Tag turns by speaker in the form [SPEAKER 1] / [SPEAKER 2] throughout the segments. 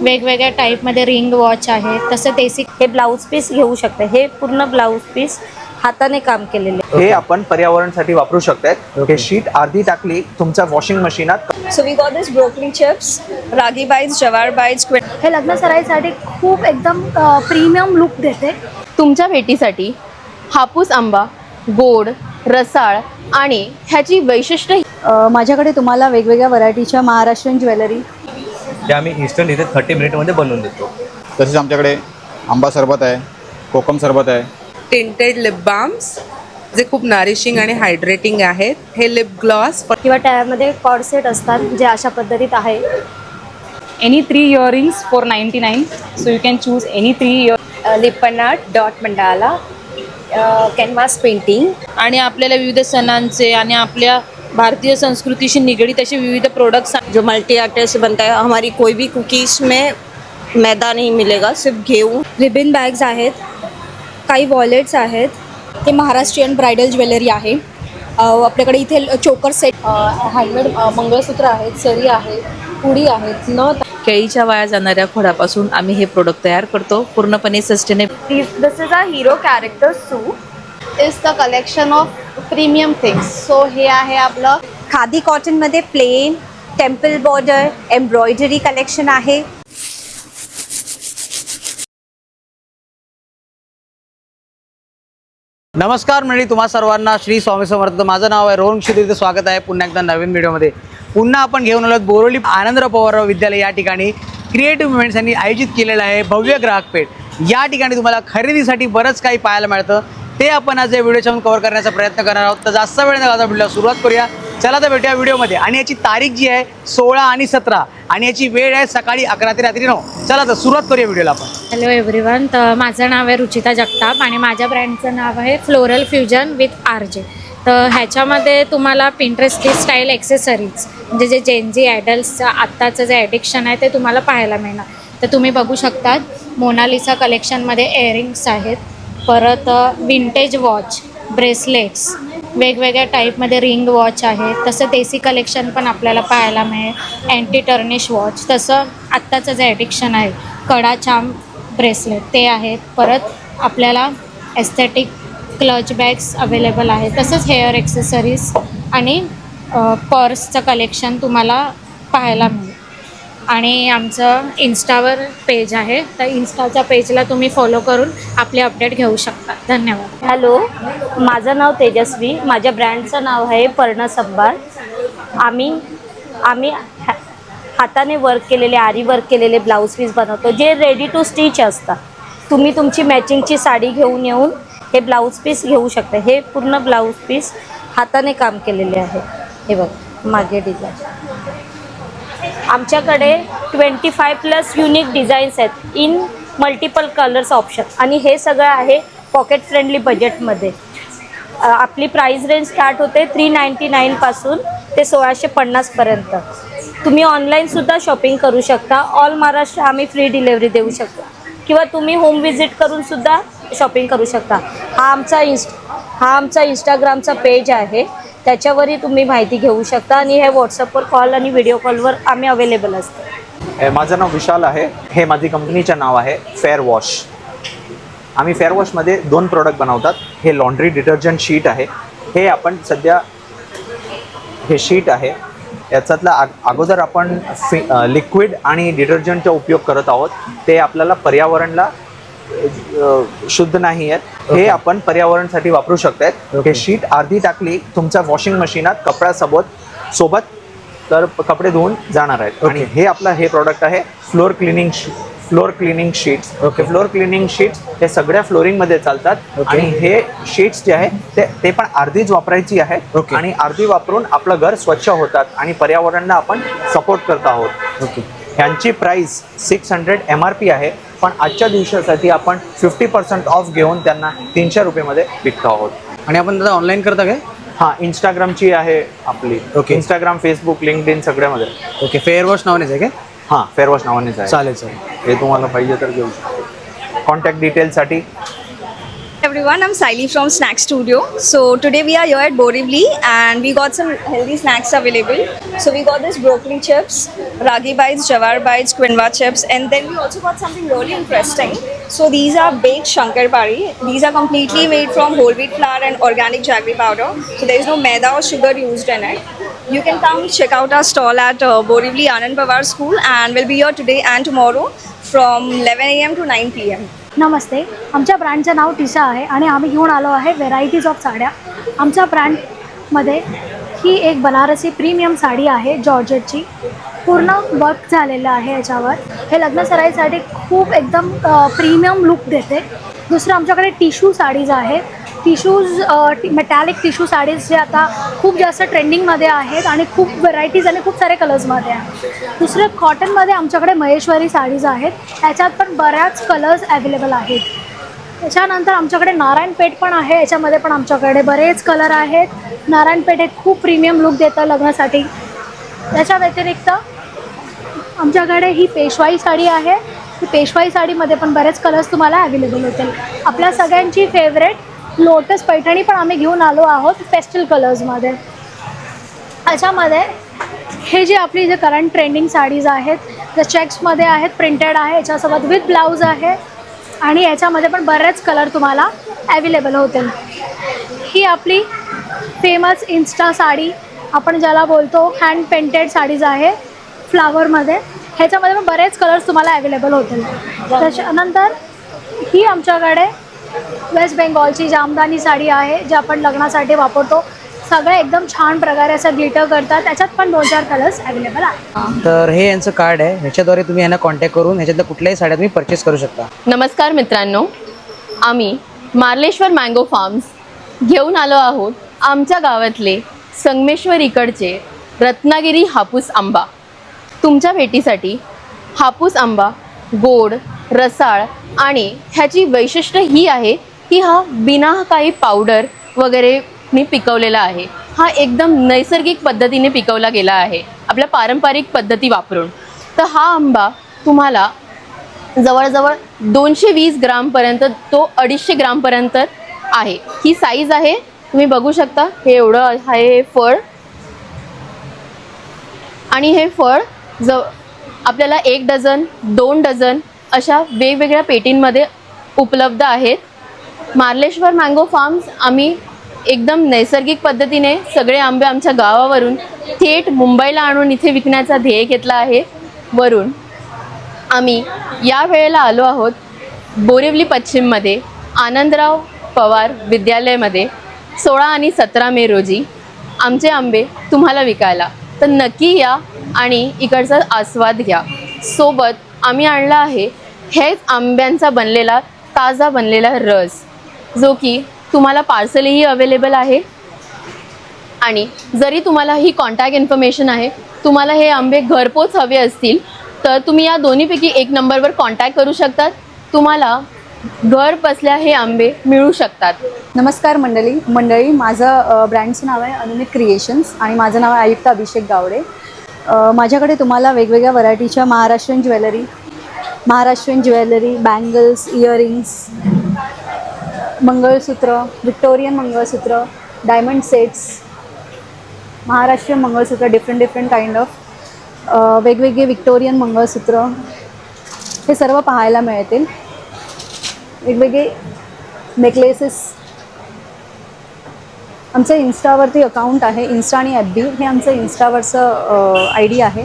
[SPEAKER 1] वेगवेगळ्या टाईपमध्ये ring watch आहे. तसं बेसिक
[SPEAKER 2] हे ब्लाऊज पीस घेऊ शकता. हे पूर्ण ब्लाऊज पीस हाताने काम केलेले.
[SPEAKER 3] हे आपण पर्यावरणासाठी वापरू शकताय. हे शीट अर्धी टाकली तुमच्या washing मशीनात.
[SPEAKER 4] So we got this broccoli chips, ragi bites, jawar bites.
[SPEAKER 1] हे लग्न सराईसाठी खूप एकदम प्रीमियम लुक देते.
[SPEAKER 5] तुमच्या भेटीसाठी हापूस आंबा गोड रसाळ आणि ह्याची वैशिष्ट्य
[SPEAKER 6] माझ्याकडे तुम्हाला वेगवेगळ्या व्हरायटीच्या महाराष्ट्रीयन ज्वेलरी
[SPEAKER 7] ते आम्ही इन्स्टंट इथे 30 मिनिटमध्ये बनवून देतो.
[SPEAKER 8] तसेच आमच्याकडे आंबा सरबत आहे, कोकम सरबत आहे.
[SPEAKER 9] टिंटेड लिप बाम्स जे खूप नरिशिंग आणि हायड्रेटिंग आहेत. हे लिप ग्लॉस
[SPEAKER 2] किंवा त्यामध्ये कॉर्ड सेट असतात जे अशा पद्धतीत आहे.
[SPEAKER 6] Any 3 earrings for 99. So you can choose any 3
[SPEAKER 4] Lippan art dot mandala canvas painting.
[SPEAKER 10] आणि आपल्याला विविध सणांचे आणि आपल्या भारतीय संस्कृतीशी निगडीत असे विविध प्रोडक्ट्स
[SPEAKER 4] जो मल्टी आर्टर से बनता है. हमारी कोई भी कुकीज़ में मैदा नहीं मिलेगा, सिर्फ गेहूँ.
[SPEAKER 1] रिबिन बॅग्स आहेत, काही वॉलेट्स आहेत. हे महाराष्ट्रीयन ब्रायडल ज्वेलरी आहे. आपल्याकडे इथे चोकर सेट, हँडमेड मंगळसूत्र आहेत, सरी आहे, पुडी आहेत.
[SPEAKER 10] केळीच्या वाया जाणाऱ्या खोडापासून आम्ही हे प्रोडक्ट तयार करतो. पूर्णपणे sustainable.
[SPEAKER 5] This is a hero character suit is the collection of premium things. So हे आहे आपलं
[SPEAKER 2] खादी कॉटनमध्ये plain temple border embroidery collection आहे.
[SPEAKER 11] नमस्कार मंडळी, तुम्हा सर्वांना श्री स्वामी समर्थ. माझं नाव आहे रोहन क्षितिज. स्वागत आहे पुन्हा एकदा नवीन व्हिडिओमध्ये. पुन्हा आपण घेऊन आलो बोरोली आनंदराव पवारराव विद्यालय या ठिकाणी क्रिएटिव्ह मुवमेंट्स यांनी आयोजित केलेलं आहे भव्य ग्राहक पेठ. या ठिकाणी तुम्हाला खरेदीसाठी बरंच काही पाहायला मिळतं. ते आपण आज या व्हिडिओच्या कव्हर करण्याचा प्रयत्न करणार आहोत. तर जास्त वेळ न घालता व्हिडिओला सुरुवात करूया. चला तर भेटूया व्हिडिओमध्ये. आणि याची तारीख जी आहे 16 आणि 17 आणि याची वेळ आहे सकाळी 11 ते रात्री 9. चला तर सुरुवात करूया व्हिडिओला आपण.
[SPEAKER 1] Hello everyone. तर माझं नाव आहे रुचिता जगताप आणि माझ्या ब्रँडचं नाव आहे फ्लोरल फ्युजन विथ RJ. तर ह्याच्यामध्ये तुम्हाला पिंटरेस्टी स्टाईल ॲक्सेसरीज म्हणजे जे जेनजी ॲडल्टचं आत्ताचं जे ॲडिक्शन आहे ते तुम्हाला पाहायला मिळणार. तर तुम्ही बघू शकतात मोनालिसा कलेक्शनमध्ये इयरिंग्स आहेत. परत विंटेज वॉच, ब्रेसलेट्स, वेगवेगळ्या टाईपमध्ये रिंग वॉच आहे. तसं देसी कलेक्शन पण आपल्याला पाहायला मिळेल. अँटी टर्निश वॉच, तसं आत्ताचं जे ॲडिक्शन आहे कडा चाम ब्रेसलेट ते आहेत. परत आपल्याला एस्थेटिक क्लच बॅग्स अवेलेबल आहे. तसंच हेअर ॲक्सेसरीज आणि पर्सचं कलेक्शन तुम्हाला पाहायला मिळेल. आणि आमचं इन्स्टावर पेज आहे, तर इन्स्टाच्या पेजला तुम्ही फॉलो करून आपले अपडेट घेऊ शकता. धन्यवाद.
[SPEAKER 2] हॅलो, माझं नाव तेजस्वी. माझ्या ब्रँडचं नाव आहे पर्ण संभार. आम्ही हाताने वर्क केलेले, आरी वर्क केलेले ब्लाऊज पीस बनवतो जे रेडी टू स्टिच असतात. तुम्ही तुमची मॅचिंगची साडी घेऊन येऊन हे ब्लाऊज पीस घेऊ शकता. हे पूर्ण ब्लाऊज पीस हाताने काम केलेले आहे. हे बघ मागे डिझाईन. आमच्याकडे 25+ युनिक डिझाईन्स आहेत इन मल्टिपल कलर्स ऑप्शन. आणि हे सगळं आहे पॉकेट फ्रेंडली बजेटमध्ये. आपली प्राईस रेंज स्टार्ट होते 399 पासून ते 1650पर्यंत. तुम्ही ऑनलाईनसुद्धा शॉपिंग करू शकता. ऑल महाराष्ट्र आम्ही फ्री डिलेवरी देऊ शकतो किंवा तुम्ही होम विजिट करूनसुद्धा शॉपिंग करू शकता. हा आमचा इंस्टाग्रामचा पेज आहे, त्याच्यावरही तुम्ही माहिती घेऊ शकता. आणि हे व्हॉट्सअपवर कॉल आणि व्हिडिओ कॉलवर आम्ही अवेलेबल असतो.
[SPEAKER 3] माझं नाव विशाल आहे. हे माझी कंपनीचं नाव आहे फेअर वॉश. आम्ही फेअर वॉशमध्ये 2 प्रोडक्ट बनवतात. हे लॉन्ड्री डिटर्जंट शीट आहे. हे आपण सध्या हे शीट आहे याच्यातला अगोदर आपण लिक्विड आणि डिटर्जंटचा उपयोग करत आहोत. ते आपल्याला पर्यावरणाला शुद्ध नाही आहेत. हे आपण पर्यावरणासाठी वापरू शकताय. हे शीट अर्धी टाकली तुमच्या वॉशिंग मशीनात कपड्यासोबत तर कपडे धुवून जाणार आहेत. आणि हे आपलं हे प्रोडक्ट आहे floor cleaning sheets. Floor cleaning sheets हे सगळ्या फ्लोरिंगमध्ये चालतात. आणि हे शीट्स जे आहे ते पण अर्धीच वापरायची आहे. आणि अर्धी वापरून आपलं घर स्वच्छ होतात आणि पर्यावरणाला आपण सपोर्ट करत आहोत. ह्यांची प्राईस 600 MRP आहे. पण आजच्या दिवसासाठी आपण 50% ऑफ घेऊन त्यांना 300 रुपयेमध्ये विकतो आहोत.
[SPEAKER 11] आणि आपण दादा ऑनलाईन करता काय?
[SPEAKER 3] हां, इंस्टाग्रामची आहे आपली. इंस्टाग्राम, फेसबुक, लिंक्डइन सगळ्यामध्ये.
[SPEAKER 11] फेअर वॉश नावानेच आहे काय?
[SPEAKER 3] हां, फेअर वॉश नावानेच आहे.
[SPEAKER 11] चालेल.
[SPEAKER 3] हे तुम्हाला पाहिजे तर घेऊ शकतो. कॉन्टॅक्ट डिटेलसाठी
[SPEAKER 12] Everyone, I'm Saili from Snack Studio. So today we are here at Borivali and we got some healthy snacks available. So we got this broccoli chips, ragi bites, jawar bites, quinoa chips, and then we also got something really interesting. So these are baked shankarpari. These are completely made from whole wheat flour and organic jaggery powder. So there is no maida or sugar used in it. You can come check out our stall at Borivali Anand Pawar School, and we'll be here today and tomorrow from 11 a.m. to 9 p.m.
[SPEAKER 13] नमस्ते. आमच्या ब्रँडचं नाव टिशा आहे आणि आम्ही घेऊन आलो आहे varieties of साड्या. आमच्या ब्रँडमध्ये ही एक बनारसी प्रीमियम साडी आहे जॉर्जेटची. पूर्ण वर्क झालेलं आहे याच्यावर. हे लग्न सराईसाठी खूप एकदम प्रीमियम लुक देते. दुसरं आमच्याकडे टिशू साडीज आहेत. टिशूज मेटॅलिक टिशू साडीज जे आता खूप जास्त ट्रेंडिंगमध्ये आहेत आणि खूप व्हरायटीज आणि खूप सारे कलर्समध्ये आहेत. दुसरं कॉटनमध्ये आमच्याकडे महेश्वरी साडीज आहेत. याच्यात पण बऱ्याच कलर्स अवेलेबल आहेत. त्याच्यानंतर आमच्याकडे नारायणपेठ पण आहे. याच्यामध्ये पण आमच्याकडे बरेच कलर आहेत. नारायणपेठ हे खूप प्रीमियम लुक देतं लग्नासाठी. त्याच्या व्यतिरिक्त आमच्याकडे ही पेशवाई साडी आहे. ही पेशवाई साडीमध्ये पण बरेच कलर्स तुम्हाला अवेलेबल होतील. आपल्या सगळ्यांची फेवरेट लोटस पैठणी पण आम्ही घेऊन आलो आहोत पेस्टल कलर्समध्ये. याच्यामध्ये हे जे आपली जे करंट ट्रेंडिंग साडीज आहेत जे चेक्समध्ये आहेत, प्रिंटेड आहे, याच्यासोबत विथ ब्लाऊज आहे आणि याच्यामध्ये पण बरेच कलर तुम्हाला अवेलेबल होतील. ही आपली फेमस इन्स्टा साडी आपण ज्याला बोलतो हँड पेंटेड साडीज आहे फ्लावरमध्ये. ह्याच्यामध्ये पण बरेच कलर्स तुम्हाला अवेलेबल होतील. त्याच्यानंतर ही आमच्याकडे वेस्ट बेंगॉलची जामदानी साडी आहे जी आपण लग्नासाठी वापरतो. सगळे एकदम छान प्रकारे असं ग्लिटर करतात. त्याच्यात पण 2-4 कलर्स अवेलेबल आहेत.
[SPEAKER 11] तर हे यांचं कार्ड आहे. ह्याच्याद्वारे तुम्ही यांना कॉन्टॅक्ट करून ह्याच्यातल्या कुठल्याही साड्या तुम्ही परचेस करू शकता.
[SPEAKER 14] नमस्कार मित्रांनो, आम्ही मार्लेश्वर मँगो फार्म्स घेऊन आलो आहोत आमच्या गावातले संगमेश्वर इकडचे रत्नागिरी हापूस आंबा. तुमच्या भेटीसाठी हापूस आंबा गोड, रसाळ आणि ह्याची वैशिष्ट्य ही आहे की हा बिना काही पावडर वगैरे नी पिकवलेला आहे. हा एकदम नैसर्गिक पद्धतीने पिकवला गेला आहे आपल्या पारंपरिक पद्धती वापरून. तर हा आंबा तुम्हाला जवळजवळ 220 ग्रामपर्यंत तो 250 ग्रामपर्यंत आहे. ही साईज आहे, तुम्ही बघू शकता. हे एवढं आहे हे फळ आणि हे फळ आपल्याला 1 डझन 2 डझन अशा वेगवेगळ्या पेटींमध्ये उपलब्ध आहेत. मार्लेश्वर मँगो फार्म्स आम्ही एकदम नैसर्गिक पद्धतीने सगळे आंबे आमच्या गावावरून थेट मुंबईला आणून इथे विकण्याचा ध्येय घेतला आहे. वरून आम्ही या वेळेला आलो आहोत बोरिवली पश्चिममध्ये आनंदराव पवार विद्यालयामध्ये 16 आणि 17 मे रोजी आमचे आंबे तुम्हाला विकायला. तर नक्की या आणि इकडचा आस्वाद घ्या. सोबत आम्ही आणला आहे हेच आंब्यांचा बनलेला ताजा बनलेला रस जो की तुम्हाला पार्सलही अवेलेबल आहे. आणि जरी तुम्हाला ही कॉन्टॅक्ट इन्फॉर्मेशन आहे, तुम्हाला हे आंबे घरपोच हवे असतील तर तुम्ही या दोन्हीपैकी 1 नंबरवर कॉन्टॅक्ट करू शकतात. तुम्हाला घर बसल्या हे आंबे मिळू शकतात.
[SPEAKER 15] नमस्कार मंडळी, माझं ब्रँडचं नाव आहे अनुमित क्रिएशन्स आणि माझं नाव आहे आयुक्त अभिषेक गावडे. माझ्याकडे तुम्हाला वेगवेगळ्या व्हरायटीच्या Maharashtrian jewellery, bangles, earrings, mangalsutra, Victorian mangalsutra, diamond sets, Maharashtrian mangalsutra, different kind of वेगवेगळे विक्टोरियन मंगळसूत्र हे सर्व पाहायला मिळतील. वेगवेगळे नेकलेसेस. आमचं इन्स्टावरती अकाउंट आहे. इन्स्टा आणि FB हे आमचं इन्स्टावरचं ID आहे.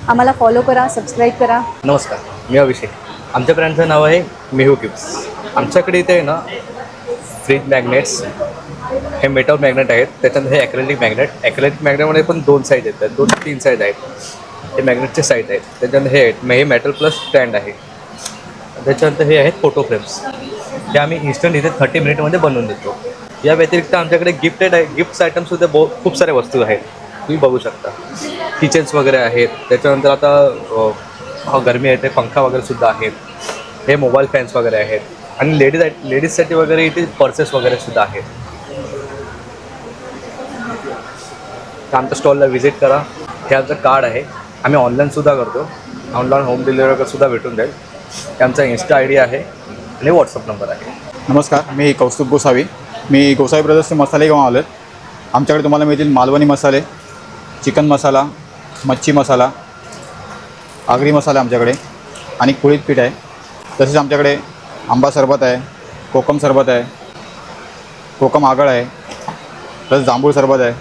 [SPEAKER 15] आम्हाला फॉलो करा, सबस्क्राईब करा.
[SPEAKER 7] नमस्कार, मी अभिषेक. आमच्या ब्रँडचं नाव आहे मेहू गिफ्ट्स. आमच्याकडे इथे ना फ्रीज मॅग्नेट्स, हे मेटल मॅग्नेट आहेत. त्याच्यानंतर हे ॲक्रेलिक मॅग्नेटमध्ये पण 2 साईज आहेत, 2 ते 3 साईज आहेत. हे मॅग्नेटचे साईज आहेत. त्याच्यानंतर हे मेटल प्लस स्टँड आहे. त्याच्यानंतर हे आहेत फोटो फ्रेम्स. हे आम्ही इन्स्टंट इथे 30 मिनिटमध्ये बनवून देतो. या व्यतिरिक्त आमच्याकडे गिफ्ट्स आयटमसुद्धा खूप साऱ्या वस्तू आहेत, तुम्ही बघू शकता. किचन्स वगैरे आहेत. त्याच्यानंतर आता गरमी आहे ते पंखा वगैरे सुद्धा आहेत. हे मोबाईल फॅन्स वगैरे आहेत. आणि लेडीजसाठी वगैरे इथे पर्सेस वगैरे सुद्धा आहेत. तर आमच्या स्टॉलला व्हिजिट करा. हे आमचं कार्ड आहे. आम्ही ऑनलाईनसुद्धा करतो. ऑनलाईन होम डिलिव्हरी सुद्धा भेटून जाईल. हे आमचा इन्स्टा ID आहे आणि व्हॉट्सअप नंबर आहे.
[SPEAKER 8] नमस्कार, मी कौस्तुभ गोसावी. मी गोसावी ब्रदर्सचे मसाले घेऊन आलो आहेत. आमच्याकडे तुम्हाला मिळतील मालवणी मसाले, चिकन मसाला, मच्छी मसाला, आगरी मसाला आमच्याकडे आणि कुळीत पीठ आहे. तसेच आमच्याकडे आंबा सरबत आहे, कोकम सरबत आहे, कोकम आगळ आहे, तसंच जांभूळ सरबत आहे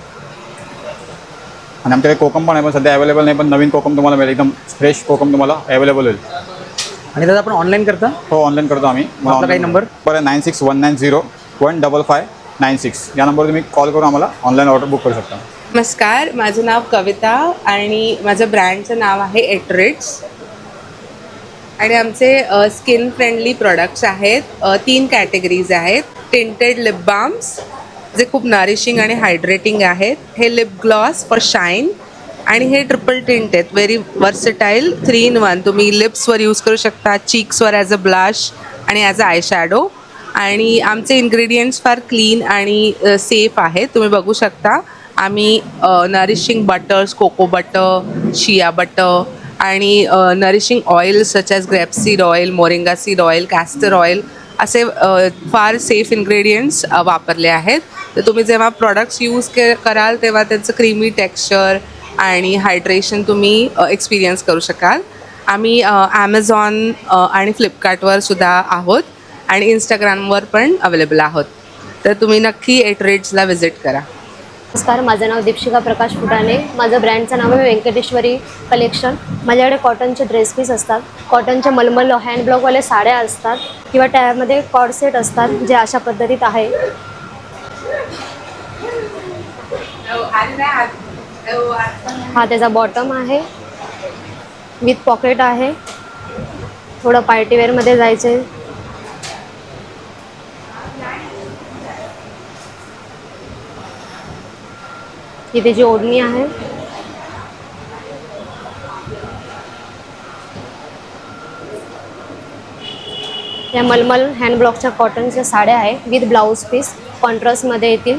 [SPEAKER 8] आणि आमच्याकडे कोकम पण आहे, पण सध्या अवेलेबल नाही, पण नवीन कोकम तुम्हाला मिळेल. एकदम फ्रेश कोकम तुम्हाला अवेलेबल होईल.
[SPEAKER 11] आणि दादा आपण ऑनलाईन करता?
[SPEAKER 8] हो, ऑनलाईन करतो आम्ही.
[SPEAKER 11] आपला काही नंबर?
[SPEAKER 8] 9619015596 या नंबरवर तुम्ही कॉल करून आम्हाला ऑनलाईन ऑर्डर बुक करू शकता.
[SPEAKER 9] नमस्कार, माझं नाव कविता आणि माझं ब्रँडचं नाव आहे एटरिट्स आणि आमचे स्किन फ्रेंडली प्रोडक्ट्स आहेत. 3 कॅटेगरीज आहेत. टिंटेड लिप बाम्स जे खूप नरिशिंग आणि हायड्रेटिंग आहेत. हे लिप ग्लॉस फॉर शाईन आणि हे ट्रिपल टिंट आहेत. Very versatile 3 in 1. तुम्ही लिप्सवर यूज करू शकता, चीक्सवर ॲज अ ब्लश आणि ॲज अ आय शॅडो. आणि आमचे इन्ग्रेडियंट्स फार क्लीन आणि सेफ आहेत. तुम्ही बघू शकता आम्ही nourishing butters, cocoa butter, shea butter आणि nourishing oil such as grapeseed oil, moringa seed oil, castor oil असे फार सेफ इन्ग्रेडियंट्स वापरले आहेत. तर तुम्ही जेव्हा प्रॉडक्ट्स यूज कराल तेव्हा त्यांचं क्रीमी टेक्स्चर आणि हायड्रेशन तुम्ही एक्सपिरियन्स करू शकाल. आम्ही ॲमेझॉन आणि फ्लिपकार्टवर सुद्धा आहोत आणि इंस्टाग्रामवर पण अवेलेबल आहोत. तर तुम्ही नक्की एटरेट्सला व्हिजिट करा.
[SPEAKER 2] नमस्कार, माझं नाव दीपशिका प्रकाश फुटाणे. माझं ब्रँडचं नाव आहे व्यंकटेश्वरी कलेक्शन. माझ्याकडे कॉटनचे ड्रेस पीस असतात, कॉटनचे मलमल हँड ब्लॉकवाले साड्या असतात किंवा त्यामध्ये कॉर्ड सेट असतात जे अशा पद्धतीत आहे. हा त्याचा बॉटम आहे, विथ पॉकेट आहे. थोडं पार्टीवेअरमध्ये जायचं आहे. ही त्याची ओढणी आहे. या मलमल हँड ब्लॉकच्या कॉटनच्या साड्या आहेत विथ ब्लाऊज पीस कॉन्ट्रास्टमध्ये येतील.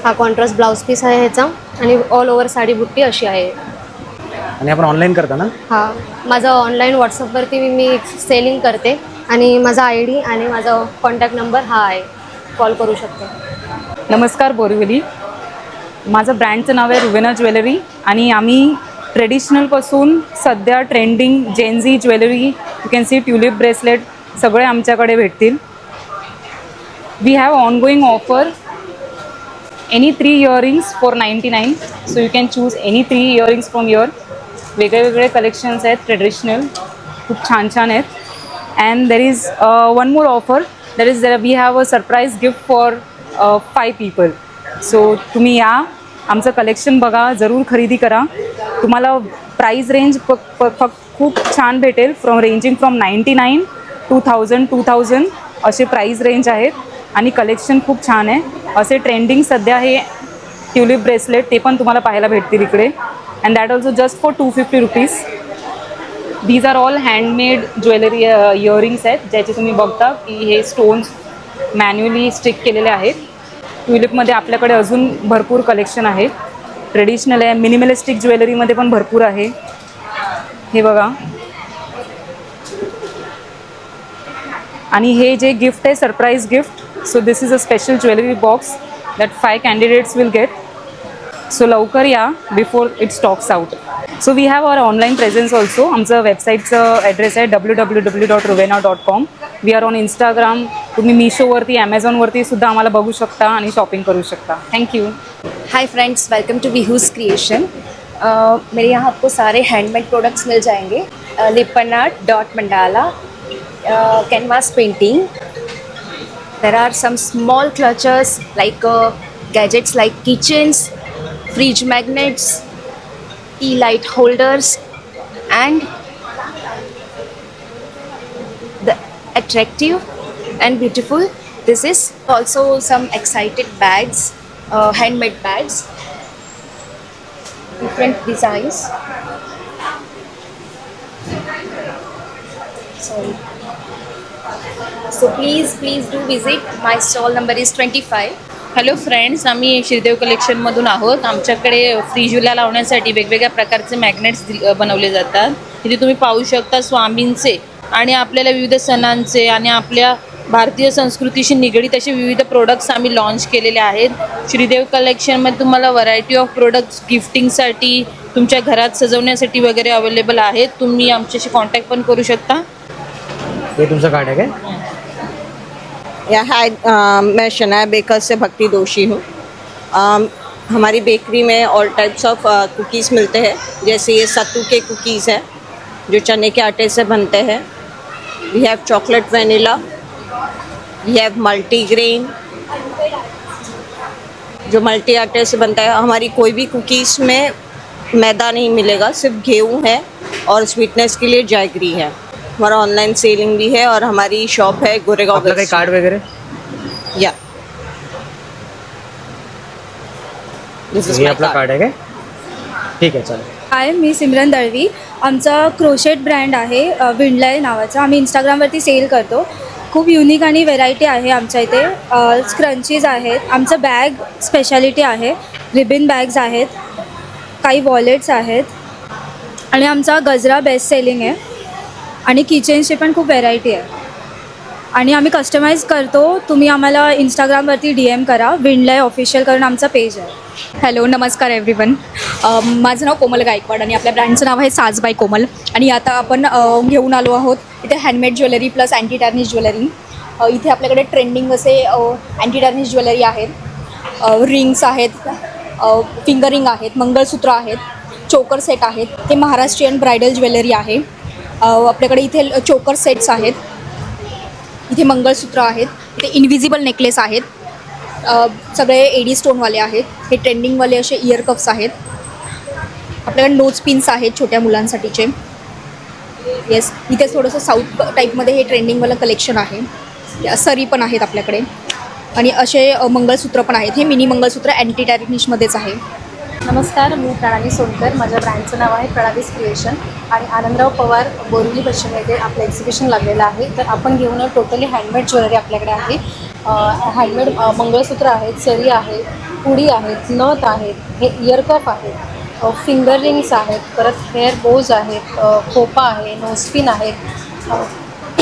[SPEAKER 2] हा कॉन्ट्रास्ट ब्लाऊज पीस आहे ह्याचा आणि ऑल ओव्हर साडी बुट्टी अशी आहे.
[SPEAKER 11] आणि आपण ऑनलाईन करता ना?
[SPEAKER 2] हा, माझं ऑनलाईन व्हॉट्सअपवरती मी सेलिंग करते आणि माझा ID आणि माझा कॉन्टॅक्ट नंबर हा आहे, कॉल करू शकते.
[SPEAKER 6] नमस्कार बोरिवली. माझं ब्रँडचं नाव आहे रुवेना ज्वेलरी आणि आम्ही ट्रेडिशनलपासून सध्या trending Gen Z jewellery, you can see tulip bracelet सगळे आमच्याकडे भेटतील. We have ongoing offer any 3 earrings for 99. So you can choose any 3 earrings from your. वेगळे वेगळे कलेक्शन्स आहेत ट्रेडिशनल, खूप छान छान आहेत. And there is one more offer, that is we have a surprise gift for 5 people. So तुम्ही या, आमचं कलेक्शन बघा, जरूर खरेदी करा. तुम्हाला प्राईज रेंज फक्त खूप छान भेटेल. रेंजिंग फ्रॉम 99 to 2000 असे प्राईज रेंज आहेत आणि कलेक्शन खूप छान आहे. असे ट्रेंडिंग सध्या हे ट्युलिप ब्रेसलेट ते पण तुम्हाला पाहायला भेटतील इकडे. And that also just for 250 rupees. These are all handmade jewellery earrings आहेत ज्याचे तुम्ही बघता की हे स्टोन्स मॅन्युअली स्टिक केलेले आहेत. ट्युलिपमध्ये आपल्याकडे अजून भरपूर कलेक्शन आहे. ट्रेडिशनल आहे, मिनिमलिस्टिक ज्वेलरीमध्ये पण भरपूर आहे. हे बघा. आणि हे जे गिफ्ट आहे surprise gift, so this is a special jewellery box that 5 candidates will get. So लवकर या before it stocks out. So we have our online presence also. आमचं वेबसाईटचं ॲड्रेस आहे www.ruvena.com. We are on Instagram. तुम्ही मीशोवरती, ॲमेझॉनवरती सुद्धा आम्हाला बघू शकता आणि शॉपिंग करू शकता. Thank you.
[SPEAKER 12] Hi friends, welcome to Vihu's creation. मेरे यहाँ आपको सारे हैंडमेड प्रोडक्ट्स मिल जाएंगे. Lippan art, dot mandala, canvas painting. There are some small clutchers like gadgets like kitchens, fridge magnets, tea light holders, and the attractive and beautiful. This is also some excited bags, handmade bags, different designs. Sorry. So please do visit. My stall number is 25.
[SPEAKER 10] Hello friends, आम्ही श्रीदेव कलेक्शनमधून आहोत. आमच्याकडे फ्रीजला लावण्यासाठी वेगवेगळ्या प्रकारचे magnets बनवले जातात. इथे तुम्ही पाहू शकता स्वामींचे आणि आपल्याला विविध सणांचे आणि आपल्या भारतीय संस्कृतीशी निगडीत असे विविध प्रोडक्ट्स आम्ही लॉन्च केलेले आहेत। श्रीदेव कलेक्शनमध्ये तुम्हाला व्हरायटी ऑफ प्रोडक्ट्स गिफ्टिंगसाठी, तुमच्या घरात सजवण्यासाठी वगैरे अवेलेबल आहेत। तुम्ही आमच्याशी कॉन्टॅक्ट पण करू शकता।
[SPEAKER 11] हे तुमचं कार्ड आहे काय?
[SPEAKER 4] या हाय मैं शनाया बेकर्स से भक्ति दोषी हूँ। हमारी बेकरी में ऑल टाइप्स ऑफ कुकीज़ मिलते हैं, जैसे ये सत्तू के कुकीज़ हैं जो चने के आटे से बनते हैं। वी हैव चॉकलेट वनीला, वी हैव मल्टीग्रेन जो मल्टी आटे से बनता है। हमारी कोई भी कुकीज़ में मैदा नहीं मिलेगा, सिर्फ गेहूँ है और स्वीटनेस के लिए जैगरी है। हमारा ऑनलाइन सेलिंग भी है और हमारी शॉप है गोरेगांव।
[SPEAKER 11] आपलं काही कार्ड वगैरे?
[SPEAKER 4] या
[SPEAKER 11] हे आपलं कार्ड आहे काय? ठीक आहे, चालेल।
[SPEAKER 13] हाय, मी सिमरन दळवी। आमचा क्रोशेट ब्रँड आहे विंडलाय नावाचा। आम्ही इंस्टाग्रामवरती सेल करतो। खूप युनिक आणि व्हेरायटी आहे आमच्या इथे। स्क्रंचीज आहेत, आमचं बॅग स्पेशालिटी आहे, रिबिन बॅग्स आहेत, काही वॉलेट्स आहेत आणि आमचा गजरा बेस्ट सेलिंग आहे आणि किचनची पण खूप व्हेरायटी आहे आणि आम्ही कस्टमाइज करतो। तुम्ही आम्हाला इंस्टाग्रामवरती DM करा, विंडलाय ऑफिशियल करून आमचा पेज आहे।
[SPEAKER 15] हॅलो, नमस्कार एव्हरीवन। माझं नाव कोमल गायकवाड आणि आपल्या ब्रँडचं नाव आहे साज बाय कोमल। आणि आता आपण घेऊन आलो आहोत इथे handmade jewellery plus anti tarnish jewellery. इथे आपल्याकडे ट्रेंडिंग असे अँटी टर्निश ज्वेलरी आहेत, रिंग्स आहेत, फिंगर रिंग आहेत, मंगळसूत्र आहेत, चोकर सेट आहेत। हे महाराष्ट्रीयन ब्रायडल ज्वेलरी आहे। आपल्याकडे इथे चोकर सेट्स आहेत, इथे मंगळसूत्र आहेत, इथे इनविजिबल नेकलेस आहेत, सगळे एडी स्टोनवाले आहेत। हे ट्रेंडिंगवाले असे इयर कप्स आहेत। आपल्याकडे नोज पिन्स आहेत छोट्या मुलांसाठीचे। येस, इथे थोडंसं साऊथ टाईपमध्ये हे ट्रेंडिंगवालं कलेक्शन आहे। सरी पण आहेत आपल्याकडे आणि असे मंगळसूत्र पण आहेत। हे मिनी मंगळसूत्र अँटी टर्निशमध्येच आहे।
[SPEAKER 16] नमस्कार, मी प्रणाली सोनकर। माझ्या ब्रँडचं नाव आहे प्रणालीज क्रिएशन आणि आनंदराव पवार बोरिवली पश्चिम येथे आपलं एक्झिबिशन लागलेलं आहे। तर आपण घेऊन टोटली हँडमेड ज्वेलरी आपल्याकडे आहे। हँडमेड मंगळसूत्र आहेत, सरी आहे, पुडी आहेत, नथ आहेत, हे इयरकप आहेत, फिंगर रिंग्स आहेत, परत हेअर बोज आहेत, खोपा आहे, नोजपिन आहेत,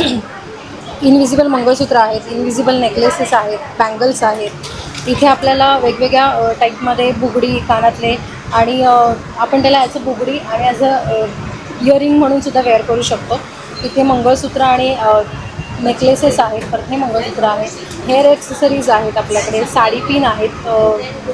[SPEAKER 16] इनविजिबल मंगळसूत्र आहेत, इनविजिबल नेकलेसेस आहेत, बँगल्स आहेत। इथे आपल्याला वेगवेगळ्या टाईपमध्ये बुगडी, कानातले आणि आपण त्याला ॲज अ बुगडी आणि ॲज अ इयरिंग म्हणून सुद्धा वेअर करू शकतो। इथे मंगळसूत्र आणि नेकलेसेस आहेत, परत हे मंगळसूत्र आहे, हेअर ॲक्सेसरीज आहेत आपल्याकडे, साडी पिन आहेत,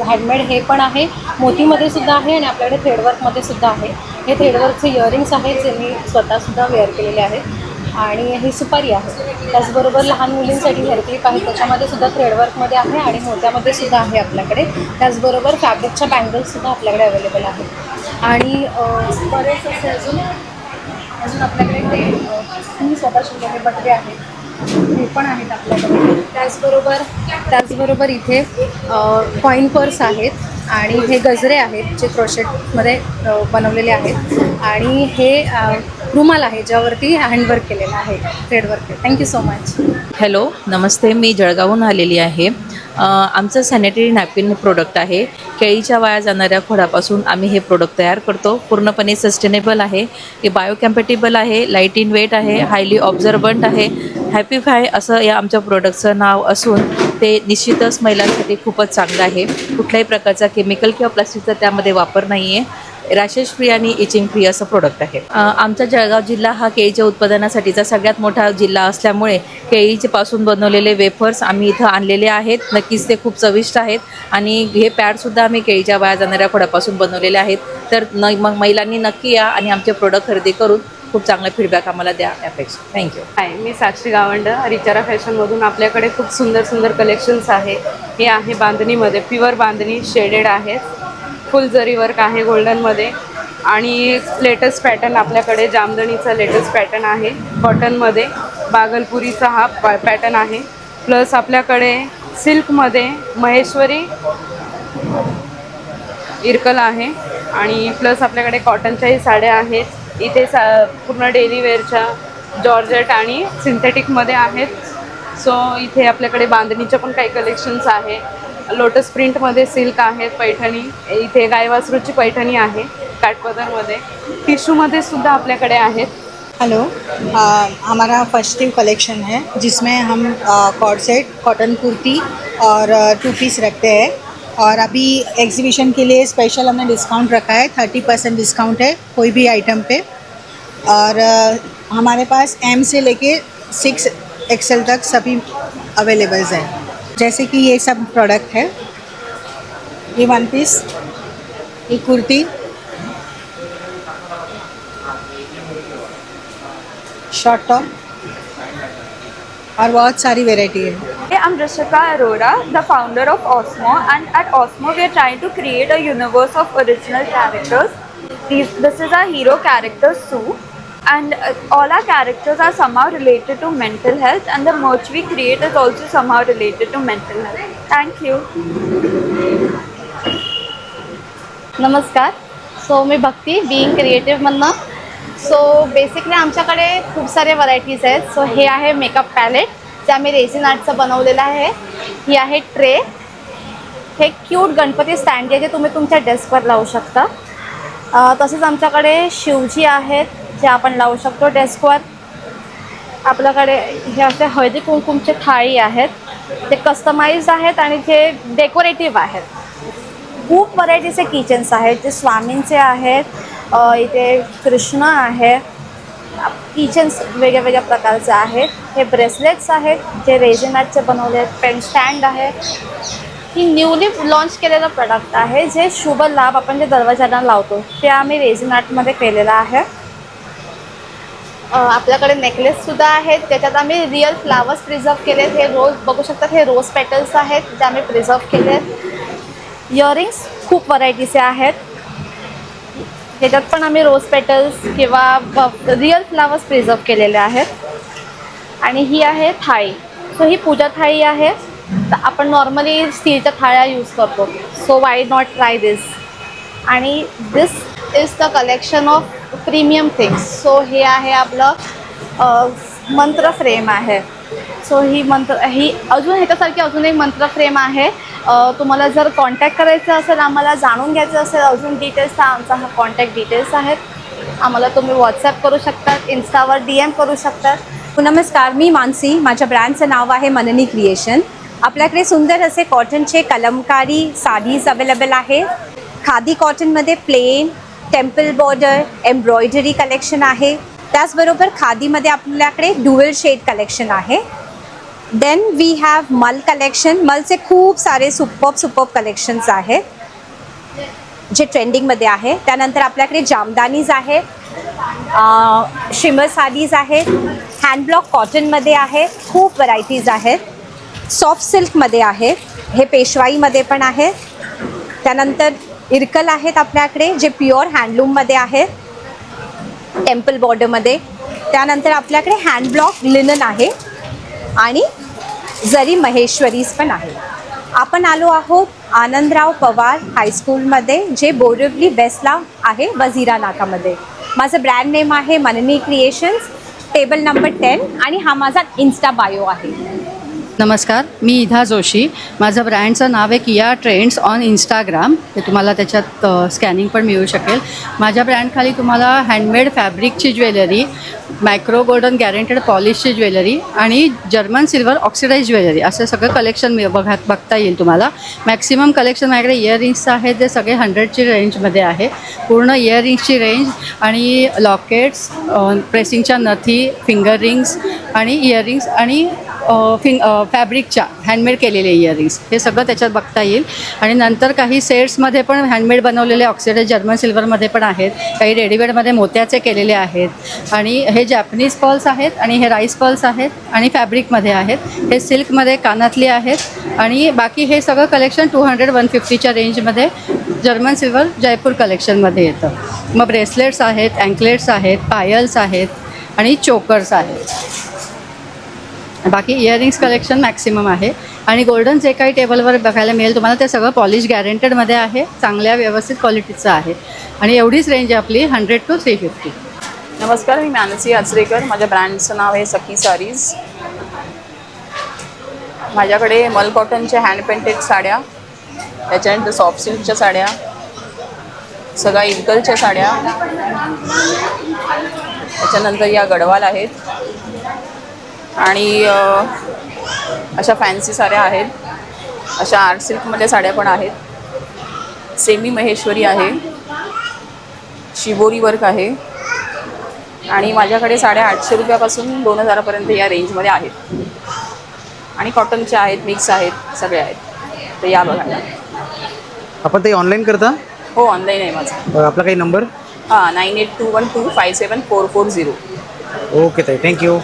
[SPEAKER 16] हँडमेड हे पण आहे, मोतीमध्ये सुद्धा आहे आणि आपल्याकडे थ्रेडवर्कमध्ये सुद्धा आहे। हे थ्रेडवर्कचे इयरिंग्स आहेत जे मी स्वतःसुद्धा वेअर केलेले आहेत आणि ही सुपारी आहे। त्याचबरोबर लहान मुलींसाठी हेअर क्लिप आहे, त्याच्यामध्ये सुद्धा थ्रेडवर्कमध्ये आहे आणि मोत्यामध्ये सुद्धा आहे आपल्याकडे। त्याचबरोबर फॅब्रिकच्या बँगल्ससुद्धा आपल्याकडे अवेलेबल आहेत आणि बरेच असे अजून आपल्याकडे ते मी स्वतः शिवलेले बटवे आहेत, हे पण आहेत आपल्याकडे। त्याचबरोबर इथे कॉईन पर्स आहेत आणि हे गजरे आहेत जे क्रोशेटमध्ये बनवलेले आहेत आणि हे रुमाल आहे ज्यावरती हँडवर्क केलेलं आहे, threadwork. Thank you so much.
[SPEAKER 10] Hello, नमस्ते, मी जळगावहून आलेली आहे। आमचं सॅनिटरी नॅपकिन प्रोडक्ट आहे। केळीच्या वाया जाणाऱ्या खोडापासून आम्ही हे प्रोडक्ट तयार करतो। पूर्णपणे सस्टेनेबल आहे, हे बायोकॅम्पॅटेबल आहे, लाईट इन वेट आहे, हायली ऑब्झर्बंट आहे, हॅपीफाय असं या आमच्या प्रोडक्टचं नाव असून ते निश्चितच महिलांसाठी खूपच चांगलं आहे। कुठल्याही प्रकारचा केमिकल किंवा प्लास्टिकचा त्यामध्ये वापर नाही आहे। रॅशेस फ्री आणि इचिंग फ्री असं प्रोडक्ट आहे। आमचा जळगाव जिल्हा हा केळीच्या उत्पादनासाठीचा सगळ्यात मोठा जिल्हा असल्यामुळे केळीपासून बनवलेले वेफर्स आम्ही इथं आणलेले आहेत। नक्कीच ते खूप चविष्ट आहेत आणि हे पॅडसुद्धा आम्ही केळीच्या वाया जाणाऱ्या खोडापासून बनवलेले आहेत। तर मग महिलांनी नक्की या आणि आमचे प्रोडक्ट खरेदी करून खूप चांगला फीडबॅक आम्हाला द्या अपेक्षा। थँक्यू।
[SPEAKER 17] हाय, मी साक्षी गावंड, रिचारा फॅशनमधून। आपल्याकडे खूप सुंदर सुंदर कलेक्शन्स आहे। हे आहे बांधणीमध्ये, प्युअर बांधणी शेडेड आहे, फुल जरी वर्क आहे गोल्डनमध्ये आणि लेटेस्ट पॅटर्न आपल्याकडे जामदणीचा लेटेस्ट पॅटर्न आहे कॉटनमध्ये, बागलपुरीचा हा पॅटर्न आहे, प्लस आपल्याकडे सिल्कमध्ये महेश्वरी इरकल आहे आणि प्लस आपल्याकडे कॉटनच्याही साड्या आहेत। इथे पूर्ण डेली वेअरच्या जॉर्जेट आणि सिंथेटिकमध्ये आहेत। सो इथे आपल्याकडे बांधणीच्या पण काही कलेक्शन्स आहे। लोटस प्रिंटमध्ये सिल्क आहेत, पैठणी, इथे गायवासरूची पैठणी आहे काठपदरमध्ये. टिश्यूमध्ये सुद्धा आपल्याकडे आहेत.
[SPEAKER 18] हेलो, हमारा फेस्टिव कलेक्शन है जिसमें हम कॉर्ड सेट, कॉटन कुर्ती और 2 पीस रखते हैं। और अभी एग्जीबिशन के लिए स्पेशल हमने डिस्काउंट रखा है, 30% डिस्काउंट है कोई भी आइटम पे। और हमारे पास M से लेके 6 XL तक सभी अवेलेबल्स हैं। जैसे कि ये सब प्रोडक्ट है, ये 1 पीस, ये कुर्ती, शॉर्ट टॉप और बहुत सारी वेराइटी है।
[SPEAKER 19] I'm Rishika Arora, the founder of Osmo, and at Osmo we are trying to create a universe of original characters. This is our hero character Sue, and all our characters are somehow related to mental health, and the merch we create is also somehow related to mental health. Thank you.
[SPEAKER 5] नमस्कार. So मी भक्ती being क्रिएटिव्हमधनं. So basically आमच्याकडे खूप सारे varieties आहेत. So हे आहे makeup palette जे आम्ही resin आर्टचं बनवलेलं आहे. ही आहे ट्रे. हे क्यूट गणपती स्टँड आहे जे तुम्ही तुमच्या डेस्कवर लावू शकता. तसेच आमच्याकडे शिवजी आहेत जे आपण लावू शकतो डेस्कवर. आपल्याकडे हे असे हळदी कुंकुमचे थाळी आहेत, ते कस्टमाइज्ड आहेत आणि जे डेकोरेटिव्ह आहेत. खूप व्हरायटीचे किचन्स आहेत जे स्वामींचे आहेत. इथे कृष्ण आहे. किचन्स वेगळ्या वेगळ्या प्रकारचे आहेत. हे ब्रेसलेट्स आहेत जे रेझिन आर्टचे बनवले आहेत. पेन स्टँड आहे. ही न्यूली लॉन्च केलेलं प्रोडक्ट आहे जे शुभ लाभ आपण जे दरवाजाला लावतो ते आम्ही रेझिन आर्टमध्ये केलेलं आहे. आपल्याकडे नेकलेससुद्धा आहेत त्याच्यात आम्ही रिअल फ्लावर्स प्रिझर्व केलेत. हे रोज बघू शकतात, हे रोज पेटल्स आहेत जे आम्ही प्रिझर्व केलेत. इयरिंग्स खूप व्हरायटीचे आहेत. ह्याच्यात पण आम्ही रोज पेटल्स किंवा रिअल फ्लावर्स प्रिझर्व केलेले आहेत. आणि ही आहे थाळी. सो ही पूजा थाळी आहे. तर आपण नॉर्मली स्टीलच्या थाळ्या यूज करतो. So why not try this. आणि this is the collection of premium things. So हे आहे आपलं मंत्र फ्रेम आहे. सो ही अजून ह्याच्यासारखी अजून एक मंत्र फ्रेम आहे. तुम्हाला जर कॉन्टॅक्ट करायचं असेल, आम्हाला जाणून घ्यायचं असेल अजून डिटेल्स, तर आमचा हा कॉन्टॅक्ट डिटेल्स आहेत. आम्हाला तुम्ही व्हॉट्सॲप करू शकतात, इन्स्टावर DM करू शकतात.
[SPEAKER 20] नमस्कार, मी मानसी. माझ्या ब्रँडचं नाव आहे मननी क्रिएशन. आपल्याकडे सुंदर असे कॉटनचे कलमकारी साडीज अवेलेबल आहे. खादी कॉटनमध्ये plain, temple border, embroidery collection आहे. त्याचबरोबर खादीमध्ये आपल्याकडे ड्युअल शेड कलेक्शन आहे. Then we have mul collection. मलचे खूप सारे सुपर्ब कलेक्शन्स आहेत जे ट्रेंडिंगमध्ये आहे. त्यानंतर आपल्याकडे जामदानीज आहेत, शिमर साडीज आहेत, हँडब्लॉक कॉटनमध्ये आहे. खूप व्हरायटीज आहेत. सॉफ्ट सिल्कमध्ये आहेत, हे पेशवाईमध्ये पण आहेत. त्यानंतर इरकल आहेत आपल्याकडे जे प्युअर हँडलूममध्ये आहेत, टेम्पल बॉर्डरमध्ये. त्यानंतर आपल्याकडे हँडब्लॉक लिनन आहे आणि जरी महेश्वरीज पण आहे. आपण आलो आहोत आनंदराव पवार हायस्कूलमध्ये जे बोरिवली वेस्टला आहे, वझिरा नाकामध्ये. माझं ब्रँड नेम आहे मननी क्रिएशन्स, टेबल नंबर 10 आणि हा माझा इन्स्टा बायो आहे.
[SPEAKER 21] नमस्कार, मी इधा जोशी. माझं ब्रँडचं नाव आहे किया ट्रेंड्स ऑन इंस्टाग्राम. ते तुम्हाला त्याच्यात स्कॅनिंग पण मिळू शकेल. माझ्या ब्रँडखाली तुम्हाला हँडमेड फॅब्रिकची ज्वेलरी, मायक्रो गोल्डन गॅरंटेड पॉलिशची ज्वेलरी आणि जर्मन सिल्वर ऑक्सिडाइज ज्वेलरी असं सगळं कलेक्शन बघता येईल तुम्हाला. मॅक्सिमम कलेक्शन माझ्याकडे इयरिंग्सचं आहे, ते सगळे 100ची रेंजमध्ये आहे. पूर्ण इयरिंग्सची रेंज आणि लॉकेट्स, प्रेसिंगच्या नथी, फिंगर रिंग्स आणि इयरिंग्स आणि फॅब्रिकच्या हँडमेड केलेले इयरिंग्स हे सगळं त्याच्यात बघता येईल. आणि नंतर काही सेट्समध्ये पण हँडमेड बनवलेले ऑक्सिडाइज जर्मन सिल्वरमध्ये पण आहेत. काही रेडीमेडमध्ये मोत्याचे केलेले आहेत. आणि हे जॅपनीज पर्ल्स आहेत आणि हे राईस पर्ल्स आहेत आणि फॅब्रिकमध्ये आहेत. हे सिल्कमध्ये कानातली आहेत. आणि बाकी हे सगळं कलेक्शन 200-150च्या रेंजमध्ये जर्मन सिल्वर जयपूर कलेक्शनमध्ये येतं. मग ब्रेसलेट्स आहेत, अँकलेट्स आहेत, पायल्स आहेत आणि चोकर्स आहेत. बाकी इयरिंग्स कलेक्शन मॅक्सिमम आहे. आणि गोल्डन जे काही टेबलवर बघायला मिळेल तुम्हाला ते सगळं पॉलिश गॅरंटेडमध्ये आहे, चांगल्या व्यवस्थित क्वालिटीचं आहे. आणि एवढीच रेंज आपली 100 to 350.
[SPEAKER 22] नमस्कार, मी मानसी आचरेकर. माझ्या ब्रँडचं नाव आहे सखी सारीज. माझ्याकडे मल कॉटनच्या हँड पेंटेड साड्या, त्याच्यानंतर सॉफ्ट सिल्कच्या साड्या,
[SPEAKER 10] सगळ्या इरकलच्या साड्या, त्याच्यानंतर या गडवाल आहेत आणि अशा फॅन्सी साड्या आहेत, अशा आर्ट सिल्कमध्ये साड्या पण आहेत, सेमी महेश्वरी आहे, शिबोरी वर्क आहे आणि माझ्याकडे साड्या 800 रुपयापासून 2000पर्यंत या रेंजमध्ये आहेत आणि कॉटनच्या आहेत, मिक्स आहेत, सगळे आहेत. तर या बघायला.
[SPEAKER 11] आपण ते ऑनलाईन करता?
[SPEAKER 10] हो, ऑनलाईन आहे माझं.
[SPEAKER 11] आपला काही नंबर?
[SPEAKER 10] हां, 9821257440.
[SPEAKER 11] ओके ताई, थँक्यू.